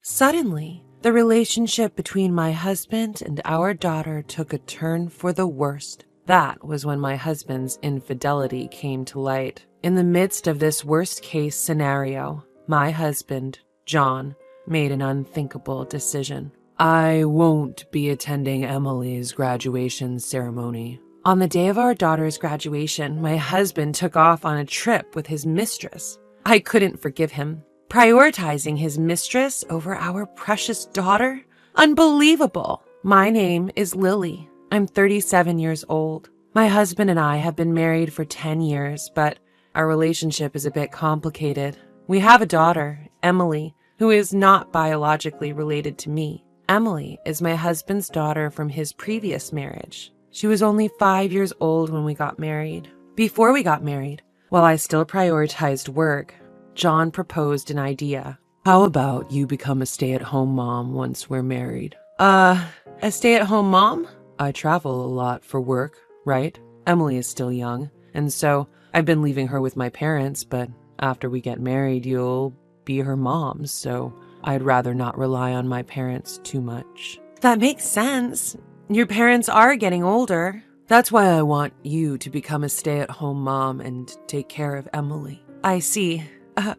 Suddenly, the relationship between my husband and our daughter took a turn for the worst. That was when my husband's infidelity came to light. In the midst of this worst-case scenario, my husband, John, made an unthinkable decision. I won't be attending Emily's graduation ceremony. On the day of our daughter's graduation, my husband took off on a trip with his mistress. I couldn't forgive him. Prioritizing his mistress over our precious daughter? Unbelievable! My name is Lily. I'm 37 years old. My husband and I have been married for 10 years, but our relationship is a bit complicated. We have a daughter, Emily, who is not biologically related to me. Emily is my husband's daughter from his previous marriage. She was only 5 years old when we got married. Before we got married, while I still prioritized work, John proposed an idea. How about you become a stay-at-home mom once we're married? A stay-at-home mom? I travel a lot for work, right? Emily is still young, and so I've been leaving her with my parents, but after we get married, you'll be her mom, so I'd rather not rely on my parents too much. That makes sense. Your parents are getting older. That's why I want you to become a stay-at-home mom and take care of Emily. I see.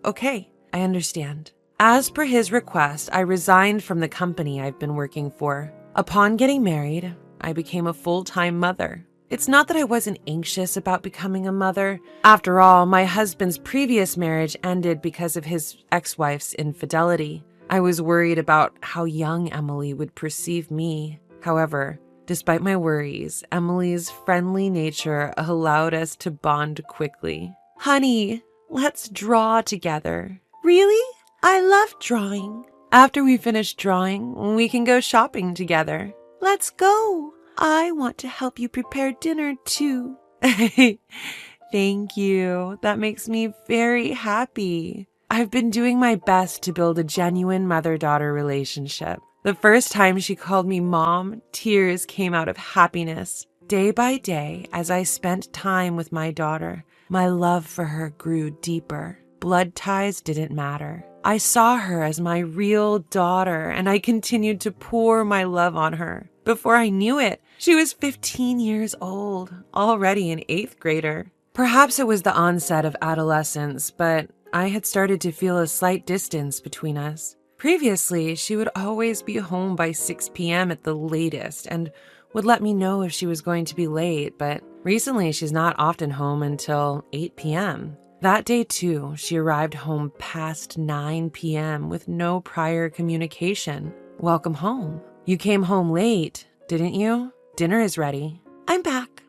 Okay, I understand. As per his request, I resigned from the company I've been working for. Upon getting married, I became a full-time mother. It's not that I wasn't anxious about becoming a mother. After all, my husband's previous marriage ended because of his ex-wife's infidelity. I was worried about how young Emily would perceive me. However, despite my worries, Emily's friendly nature allowed us to bond quickly. Honey, let's draw together. Really? I love drawing. After we finish drawing, we can go shopping together. Let's go. I want to help you prepare dinner too. Thank you. That makes me very happy. I've been doing my best to build a genuine mother-daughter relationship. The first time she called me mom, tears came out of happiness. Day by day, as I spent time with my daughter, my love for her grew deeper. Blood ties didn't matter. I saw her as my real daughter, and I continued to pour my love on her. Before I knew it, she was 15 years old, already an 8th grader. Perhaps it was the onset of adolescence, but I had started to feel a slight distance between us. Previously, she would always be home by 6 p.m. at the latest and would let me know if she was going to be late, but recently she's not often home until 8 p.m. That day, too, she arrived home past 9 p.m. with no prior communication. Welcome home. You came home late, didn't you? Dinner is ready. I'm back.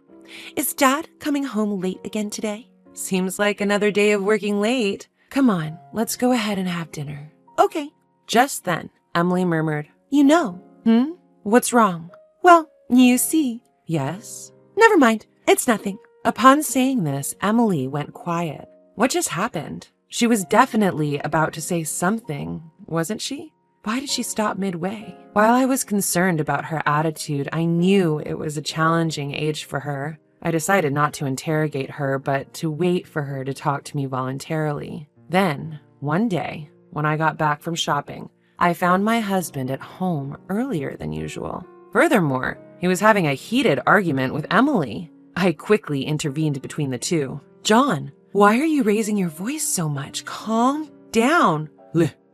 Is Dad coming home late again today? Seems like another day of working late. Come on, let's go ahead and have dinner. Okay. Just then, Emily murmured, You know. What's wrong? Well, you see. Yes? Never mind. It's nothing. Upon saying this, Emily went quiet. What just happened? She was definitely about to say something, wasn't she? Why did she stop midway? While I was concerned about her attitude, I knew it was a challenging age for her. I decided not to interrogate her, but to wait for her to talk to me voluntarily. Then, one day, when I got back from shopping, I found my husband at home earlier than usual. Furthermore, he was having a heated argument with Emily. I quickly intervened between the two. John, why are you raising your voice so much? Calm down.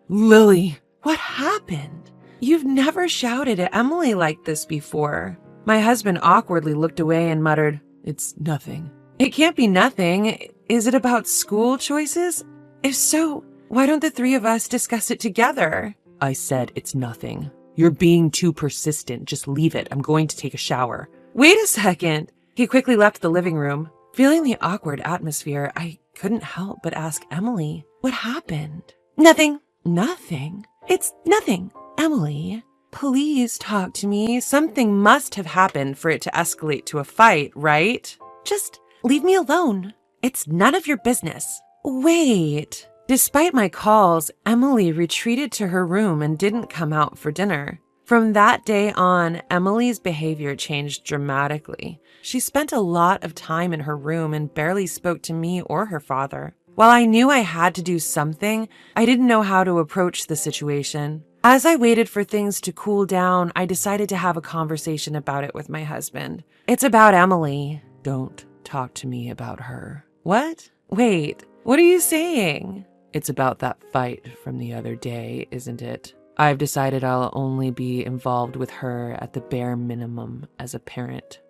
Lily, what happened? You've never shouted at Emily like this before. My husband awkwardly looked away and muttered, It's nothing. It can't be nothing. Is it about school choices? If so, why don't the three of us discuss it together? I said it's nothing. You're being too persistent. Just leave it. I'm going to take a shower. Wait a second. He quickly left the living room. Feeling the awkward atmosphere, I couldn't help but ask Emily, what happened? Nothing. Nothing? It's nothing. Emily, please talk to me. Something must have happened for it to escalate to a fight, right? Just leave me alone. It's none of your business. Wait. Despite my calls, Emily retreated to her room and didn't come out for dinner. From that day on, Emily's behavior changed dramatically. She spent a lot of time in her room and barely spoke to me or her father. While I knew I had to do something, I didn't know how to approach the situation. As I waited for things to cool down, I decided to have a conversation about it with my husband. It's about Emily. Don't talk to me about her. What? Wait, what are you saying? It's about that fight from the other day, isn't it? I've decided I'll only be involved with her at the bare minimum as a parent.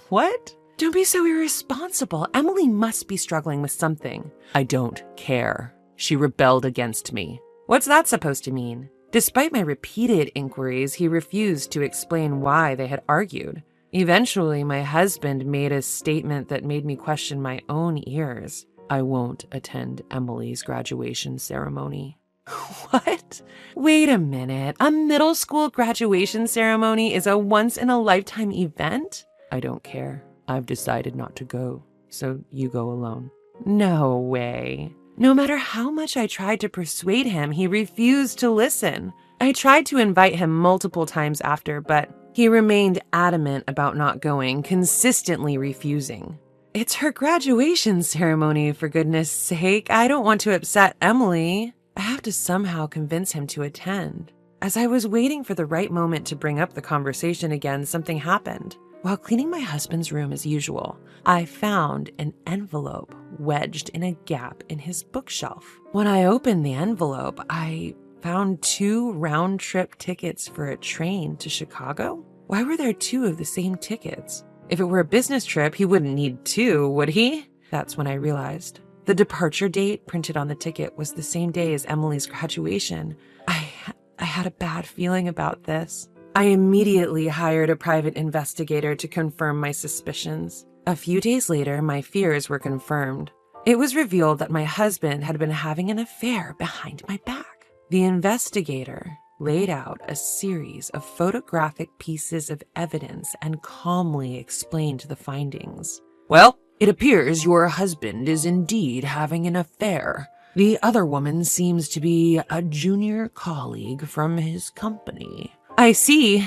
What? Don't be so irresponsible. Emily must be struggling with something. I don't care. She rebelled against me. What's that supposed to mean? Despite my repeated inquiries, he refused to explain why they had argued. Eventually, my husband made a statement that made me question my own ears. I won't attend Emily's graduation ceremony. What? Wait a minute. A middle school graduation ceremony is a once-in-a-lifetime event? I don't care. I've decided not to go, so you go alone. No way. No matter how much I tried to persuade him, he refused to listen. I tried to invite him multiple times after, but he remained adamant about not going, consistently refusing. It's her graduation ceremony, for goodness sake. I don't want to upset Emily. I have to somehow convince him to attend. As I was waiting for the right moment to bring up the conversation again, something happened. While cleaning my husband's room as usual, I found an envelope wedged in a gap in his bookshelf. When I opened the envelope, I found 2 round-trip tickets for a train to Chicago. Why were there 2 of the same tickets? If it were a business trip, he wouldn't need 2, would he? That's when I realized. The departure date printed on the ticket was the same day as Emily's graduation. I had a bad feeling about this. I immediately hired a private investigator to confirm my suspicions. A few days later, my fears were confirmed. It was revealed that my husband had been having an affair behind my back. The investigator laid out a series of photographic pieces of evidence and calmly explained the findings. Well, it appears your husband is indeed having an affair. The other woman seems to be a junior colleague from his company. I see.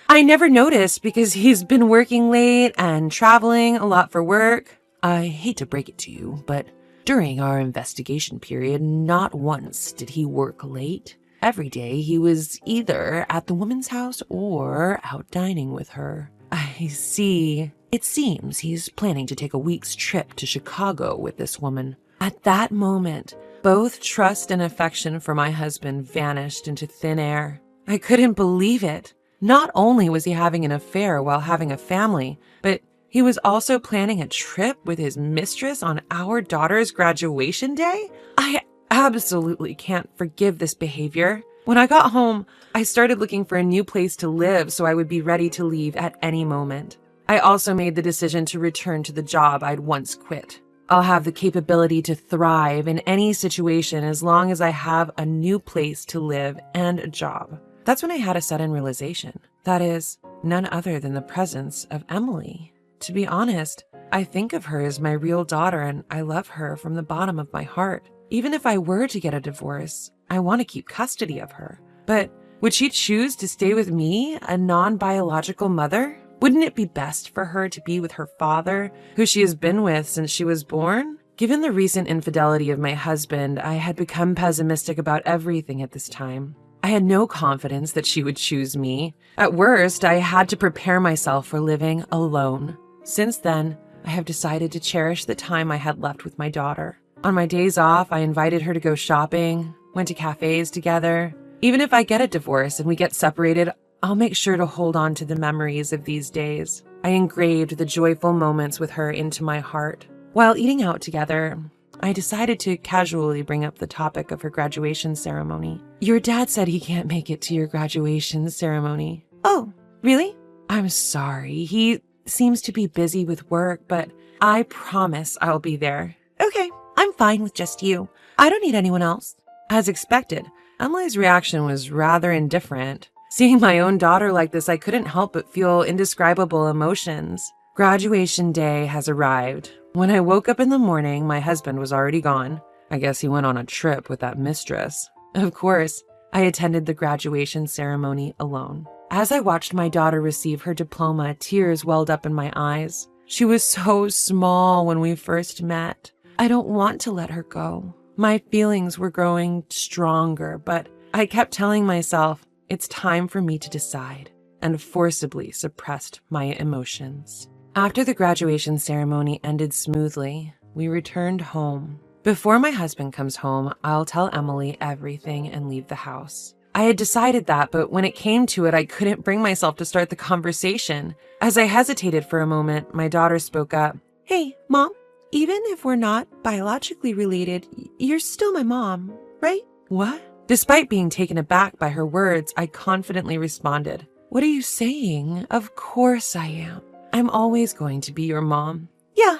I never noticed because he's been working late and traveling a lot for work. I hate to break it to you, but during our investigation period, not once did he work late. Every day he was either at the woman's house or out dining with her. I see. It seems he's planning to take a week's trip to Chicago with this woman. At that moment, both trust and affection for my husband vanished into thin air. I couldn't believe it. Not only was he having an affair while having a family, but he was also planning a trip with his mistress on our daughter's graduation day? I absolutely can't forgive this behavior. When I got home, I started looking for a new place to live so I would be ready to leave at any moment. I also made the decision to return to the job I'd once quit. I'll have the capability to thrive in any situation as long as I have a new place to live and a job. That's when I had a sudden realization. That is, none other than the presence of Emily. To be honest, I think of her as my real daughter and I love her from the bottom of my heart. Even if I were to get a divorce, I want to keep custody of her. But would she choose to stay with me, a non-biological mother? Wouldn't it be best for her to be with her father, who she has been with since she was born? Given the recent infidelity of my husband, I had become pessimistic about everything at this time. I had no confidence that she would choose me. At worst, I had to prepare myself for living alone. Since then, I have decided to cherish the time I had left with my daughter. On my days off, I invited her to go shopping, went to cafes together. Even if I get a divorce and we get separated, I'll make sure to hold on to the memories of these days. I engraved the joyful moments with her into my heart. While eating out together, I decided to casually bring up the topic of her graduation ceremony. Your dad said he can't make it to your graduation ceremony. Oh, really? I'm sorry. He seems to be busy with work, but I promise I'll be there. Okay, I'm fine with just you. I don't need anyone else. As expected, Emily's reaction was rather indifferent. Seeing my own daughter like this, I couldn't help but feel indescribable emotions. Graduation day has arrived. When I woke up in the morning, my husband was already gone. I guess he went on a trip with that mistress. Of course, I attended the graduation ceremony alone. As I watched my daughter receive her diploma, tears welled up in my eyes. She was so small when we first met. I don't want to let her go. My feelings were growing stronger, but I kept telling myself, it's time for me to decide, and forcibly suppressed my emotions. After the graduation ceremony ended smoothly, we returned home. Before my husband comes home, I'll tell Emily everything and leave the house. I had decided that, but when it came to it, I couldn't bring myself to start the conversation. As I hesitated for a moment, my daughter spoke up. "Hey, Mom, even if we're not biologically related, you're still my mom, right?" "What?" Despite being taken aback by her words, I confidently responded, "What are you saying? Of course I am. I'm always going to be your mom." "Yeah,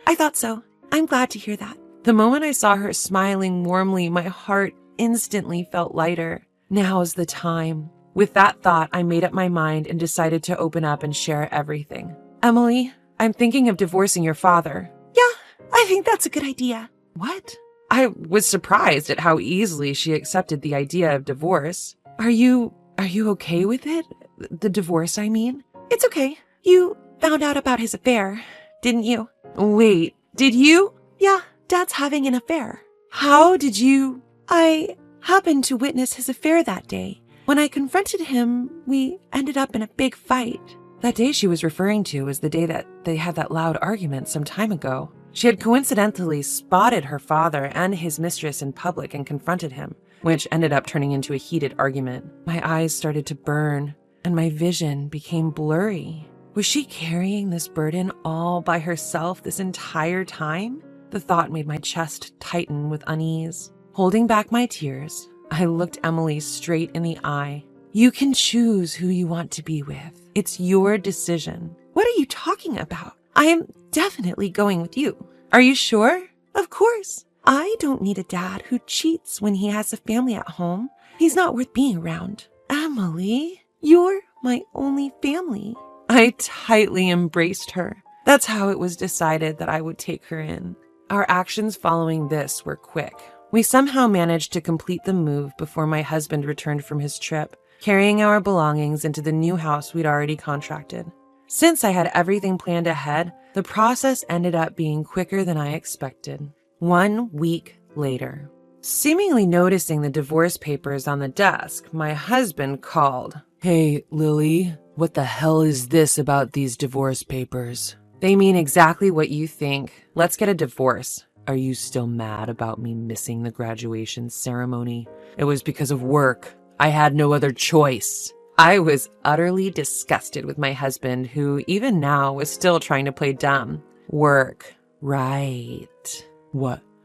I thought so. I'm glad to hear that." The moment I saw her smiling warmly, my heart instantly felt lighter. Now's the time. With that thought, I made up my mind and decided to open up and share everything. "Emily, I'm thinking of divorcing your father." "Yeah, I think that's a good idea." "What?" I was surprised at how easily she accepted the idea of divorce. Are you okay with it? The divorce, I mean?" "It's okay. You found out about his affair, didn't you?" "Wait, did you?" "Yeah, Dad's having an affair." "How did you?" "I happened to witness his affair that day. When I confronted him, we ended up in a big fight." That day she was referring to was the day that they had that loud argument some time ago. She had coincidentally spotted her father and his mistress in public and confronted him, which ended up turning into a heated argument. My eyes started to burn, and my vision became blurry. Was she carrying this burden all by herself this entire time? The thought made my chest tighten with unease. Holding back my tears, I looked Emily straight in the eye. "You can choose who you want to be with. It's your decision." "What are you talking about? I am definitely going with you." "Are you sure?" "Of course. I don't need a dad who cheats when he has a family at home. He's not worth being around." "Emily, you're my only family." I tightly embraced her. That's how it was decided that I would take her in. Our actions following this were quick. We somehow managed to complete the move before my husband returned from his trip, carrying our belongings into the new house we'd already contracted. Since I had everything planned ahead, the process ended up being quicker than I expected. 1 week later, seemingly noticing the divorce papers on the desk, my husband called. "Hey, Lily, what the hell is this about these divorce papers?" "They mean exactly what you think. Let's get a divorce." "Are you still mad about me missing the graduation ceremony?" "It was because of work. I had no other choice." I was utterly disgusted with my husband, who even now was still trying to play dumb. "Work. Right.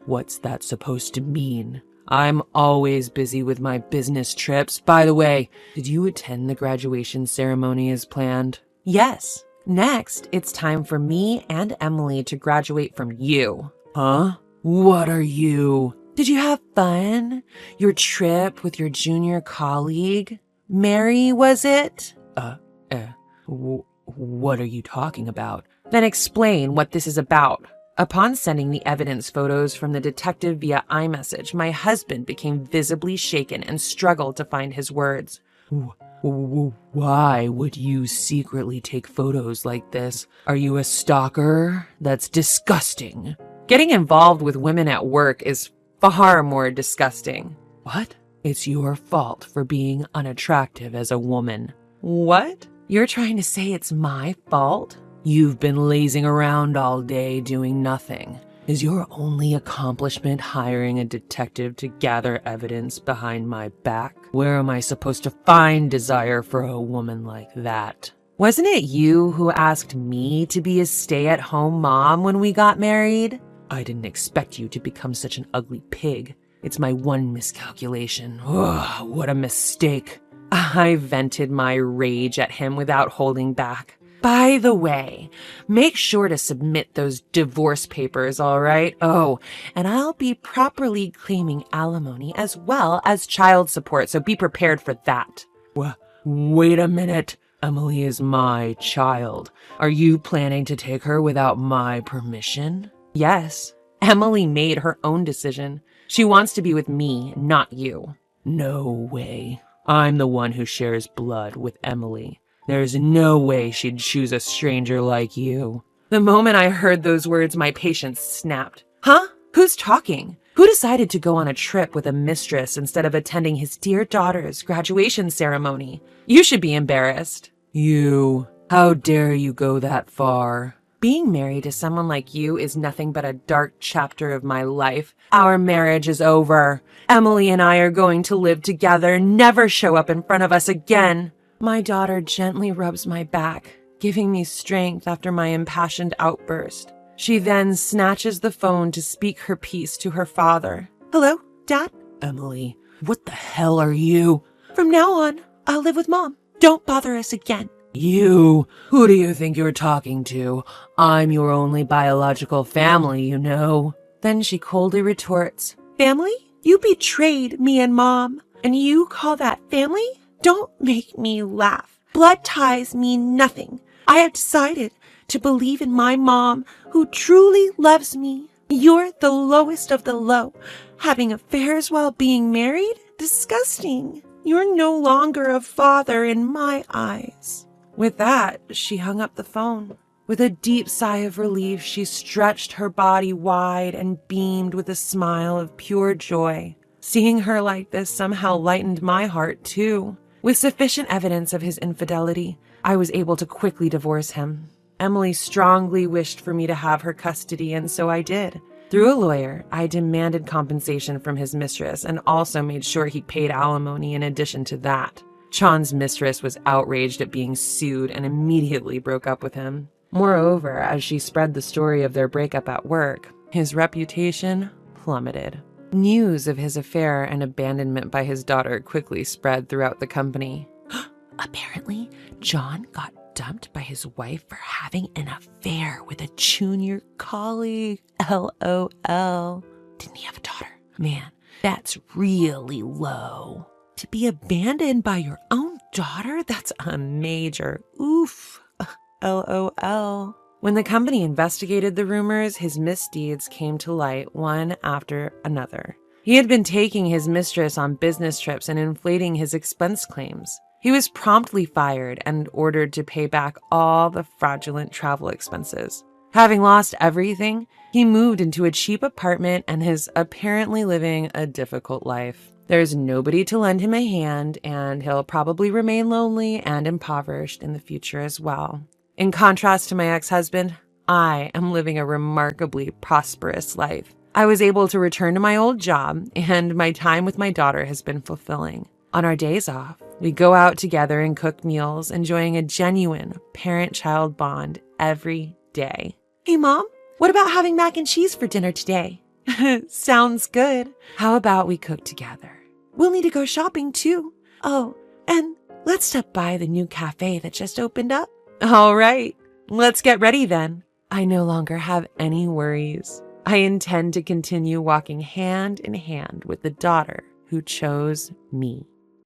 What's that supposed to mean? I'm always busy with my business trips. By the way, did you attend the graduation ceremony as planned?" "Yes. Next, it's time for me and Emily to graduate from you." "Huh? What are you?" "Did you have fun? Your trip with your junior colleague? Mary, was it?" What are you talking about?" "Then explain what this is about." Upon sending the evidence photos from the detective via iMessage, my husband became visibly shaken and struggled to find his words. Why would you secretly take photos like this? Are you a stalker? That's disgusting." "Getting involved with women at work is far more disgusting." "What? It's your fault for being unattractive as a woman." "What? You're trying to say it's my fault?" "You've been lazing around all day doing nothing. Is your only accomplishment hiring a detective to gather evidence behind my back? Where am I supposed to find desire for a woman like that?" "Wasn't it you who asked me to be a stay-at-home mom when we got married?" "I didn't expect you to become such an ugly pig. It's my one miscalculation. Ugh, what a mistake." I vented my rage at him without holding back. "By the way, make sure to submit those divorce papers, all right? Oh, and I'll be properly claiming alimony as well as child support, so be prepared for that." Wait a minute. Emily is my child. Are you planning to take her without my permission? Yes. Emily made her own decision. She wants to be with me, not you. No way. I'm the one who shares blood with Emily. There's no way she'd choose a stranger like you. The moment I heard those words, my patience snapped. Huh? Who's talking? Who decided to go on a trip with a mistress instead of attending his dear daughter's graduation ceremony? You should be embarrassed. You, how dare you go that far? Being married to someone like you is nothing but a dark chapter of my life. Our marriage is over. Emily and I are going to live together, never show up in front of us again. My daughter gently rubs my back, giving me strength after my impassioned outburst. She then snatches the phone to speak her piece to her father. Hello, Dad? Emily, what the hell are you? From now on, I'll live with Mom. Don't bother us again. You, who do you think you're talking to? I'm your only biological family, you know. Then she coldly retorts, Family? You betrayed me and Mom, and you call that family? Don't make me laugh. Blood ties mean nothing. I have decided to believe in my mom, who truly loves me. You're the lowest of the low. Having affairs while being married? Disgusting. You're no longer a father in my eyes. With that, she hung up the phone. With a deep sigh of relief, she stretched her body wide and beamed with a smile of pure joy. Seeing her like this somehow lightened my heart, too. With sufficient evidence of his infidelity, I was able to quickly divorce him. Emily strongly wished for me to have her custody, and so I did. Through a lawyer, I demanded compensation from his mistress and also made sure he paid alimony in addition to that. Chan's mistress was outraged at being sued and immediately broke up with him. Moreover, as she spread the story of their breakup at work, his reputation plummeted. News of his affair and abandonment by his daughter quickly spread throughout the company. Apparently, John got dumped by his wife for having an affair with a junior colleague. LOL. Didn't he have a daughter? Man, that's really low. To be abandoned by your own daughter? That's a major oof. LOL. When the company investigated the rumors, his misdeeds came to light one after another. He had been taking his mistress on business trips and inflating his expense claims. He was promptly fired and ordered to pay back all the fraudulent travel expenses. Having lost everything, he moved into a cheap apartment and is apparently living a difficult life. There's nobody to lend him a hand, and he'll probably remain lonely and impoverished in the future as well. In contrast to my ex-husband, I am living a remarkably prosperous life. I was able to return to my old job, and my time with my daughter has been fulfilling. On our days off, we go out together and cook meals, enjoying a genuine parent-child bond every day. Hey, Mom, what about having mac and cheese for dinner today? Sounds good. How about we cook together? We'll need to go shopping too. Oh, and let's stop by the new cafe that just opened up. All right, let's get ready then. I no longer have any worries. I intend to continue walking hand in hand with the daughter who chose me.